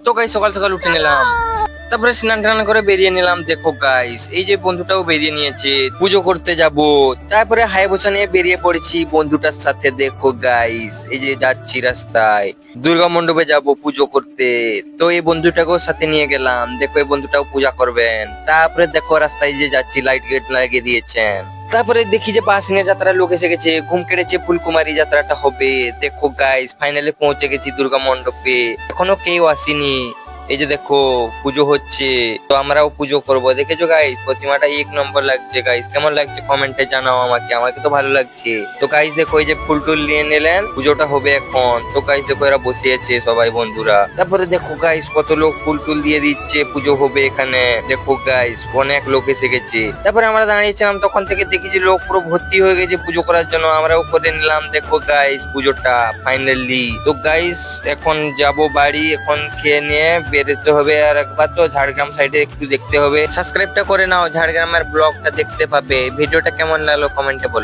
তো গাইস সকাল সকাল উঠে নিলাম, তারপরে স্নান টান করে বেরিয়ে নিলাম। দেখো গাইস এই যে বন্ধুটাও বেরিয়ে নিয়েছে, পুজো করতে যাব। তারপরে হায়াবুসা নিয়ে বেরিয়ে পড়েছি বন্ধুটার সাথে। দেখো গাইস এই যে যাচ্ছি রাস্তায়, দুর্গা মণ্ডপে যাব পুজো করতে। তো এই বন্ধুটাকেও সাথে নিয়ে গেলাম, দেখো এই বন্ধুটাও পূজা করবেন। তারপরে দেখো রাস্তায় যে যাচ্ছি লাইট গেট লাগিয়ে দিয়েছেন। তারপরে দেখি যে বাস নিয়ে যাত্রার লোক এসে গেছে, ঘুম কেটেছে ফুলকুমারী যাত্রাটা হবে। দেখো গাইস ফাইনালি পৌঁছে গেছি দুর্গা মণ্ডপে, এখনো কেউ আসেনি। এই যে দেখো পুজো হচ্ছে, তো আমরাও পুজো করবো। দেখেছো গাইস প্রতিমাটা এক নম্বর লাগছে। গাইস কেমন লাগছে কমেন্টে জানাও আমাকে, আমাকে তো ভালো লাগছে। তো গাইস দেখো এই যে ফুল টুল নিয়ে নিলেন, পুজোটা হবে এখন। তো গাইস দেখো এরা বসে আছে সবাই বন্ধুরা। তারপরে দেখো গাইস কত লোক ফুল টুল দিয়ে দিচ্ছে, পুজো হবে এখানে। দেখো গাইস অনেক লোক এসে গেছে। তারপরে আমরা দাঁড়িয়েছিলাম, তখন থেকে দেখেছি লোক পুরো ভর্তি হয়ে গেছে পুজো করার জন্য। আমরাও করে নিলাম দেখো গাইস পুজোটা ফাইনালি। তো গাইস এখন যাব বাড়ি, এখন খেয়ে নিয়ে বেরোতে হবে। আর একবার তো ঝাড়গ্রাম সাইডে একটু দেখতে হবে, সাবস্ক্রাইবটা করে নাও, ঝাড়গ্রামের ব্লগটা দেখতে পাবে। ভিডিওটা কেমন লাগলো কমেন্টে বলো।